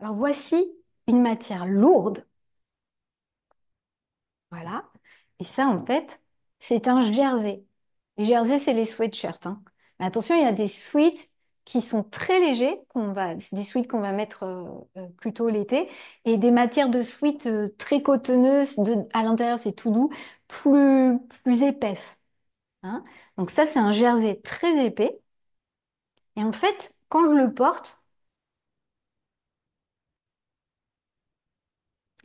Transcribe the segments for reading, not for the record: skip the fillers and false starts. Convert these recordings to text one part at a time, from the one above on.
Alors voici une matière lourde, voilà. Et ça, en fait, c'est un jersey. Les jerseys, c'est les sweatshirts, hein. Mais attention, il y a des sweats qui sont très légers, c'est des sweats qu'on va mettre plutôt l'été, et des matières de sweat très cotonneuses, à l'intérieur c'est tout doux, plus épaisses, hein. Donc ça, c'est un jersey très épais. Et en fait, quand je le porte,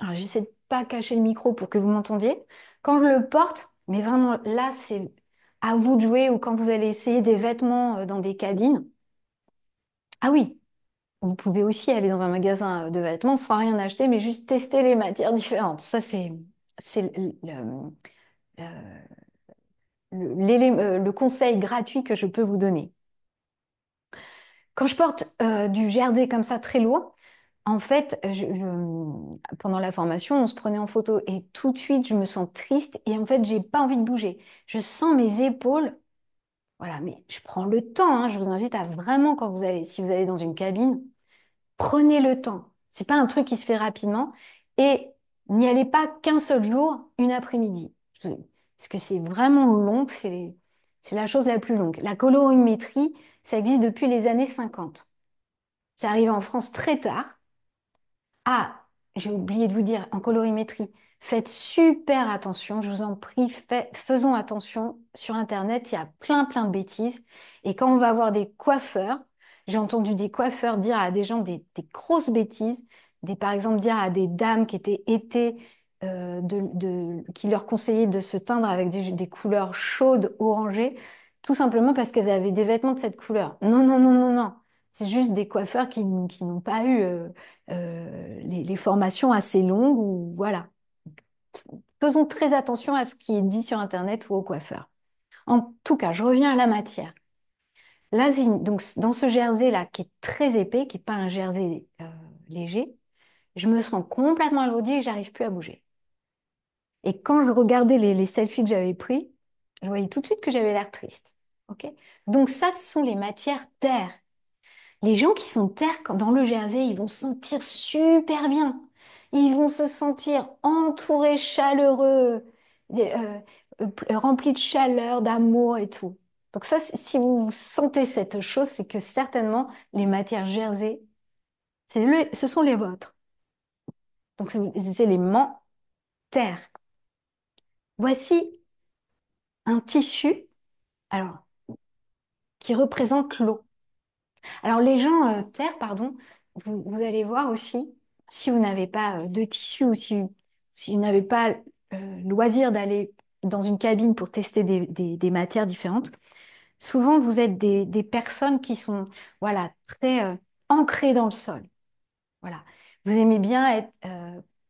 alors, j'essaie de pas cacher le micro pour que vous m'entendiez. Quand je le porte, mais vraiment là, c'est à vous de jouer ou quand vous allez essayer des vêtements dans des cabines. Ah oui, vous pouvez aussi aller dans un magasin de vêtements sans rien acheter, mais juste tester les matières différentes. Ça, c'est le conseil gratuit que je peux vous donner. Quand je porte du jersey comme ça très lourd, en fait, pendant la formation, on se prenait en photo et tout de suite, je me sens triste et en fait, j'ai pas envie de bouger. Je sens mes épaules. Voilà, mais je prends le temps, hein. Je vous invite à vraiment, si vous allez dans une cabine, prenez le temps. C'est pas un truc qui se fait rapidement et n'y allez pas qu'un seul jour, une après-midi. Parce que c'est vraiment long, c'est la chose la plus longue. La colorimétrie, ça existe depuis les années 50. C'est arrivé en France très tard. Ah, j'ai oublié de vous dire, en colorimétrie, faites super attention, je vous en prie, faisons attention. Sur Internet, il y a plein de bêtises. Et quand on va voir des coiffeurs, j'ai entendu des coiffeurs dire à des gens des grosses bêtises, par exemple dire à des dames qui étaient été, qui leur conseillaient de se teindre avec des couleurs chaudes, orangées, tout simplement parce qu'elles avaient des vêtements de cette couleur. Non, non, non, non, non. C'est juste des coiffeurs qui n'ont pas eu les formations assez longues ou voilà. Faisons très attention à ce qui est dit sur Internet ou au coiffeur. En tout cas, je reviens à la matière. Donc, dans ce jersey-là, qui est très épais, qui n'est pas un jersey léger, je me sens complètement alourdie et j'arrive plus à bouger. Et quand je regardais les selfies que j'avais pris, je voyais tout de suite que j'avais l'air triste. Ok. Donc ça, ce sont les matières terres. Les gens qui sont terres dans le Jersey, ils vont se sentir super bien. Ils vont se sentir entourés, chaleureux, remplis de chaleur, d'amour et tout. Donc ça, si vous sentez cette chose, c'est que certainement les matières Jersey, ce sont les vôtres. Donc c'est l'élément terre. Voici un tissu, alors, qui représente l'eau. Alors les gens terre, pardon, vous allez voir aussi, si vous n'avez pas de tissu ou si vous n'avez pas loisir d'aller dans une cabine pour tester des matières différentes, souvent vous êtes des personnes qui sont voilà, très ancrées dans le sol. Voilà. Vous aimez bien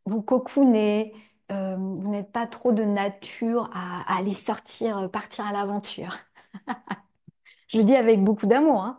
vous cocooner, vous n'êtes pas trop de nature à aller sortir, partir à l'aventure. Je le dis avec beaucoup d'amour, hein.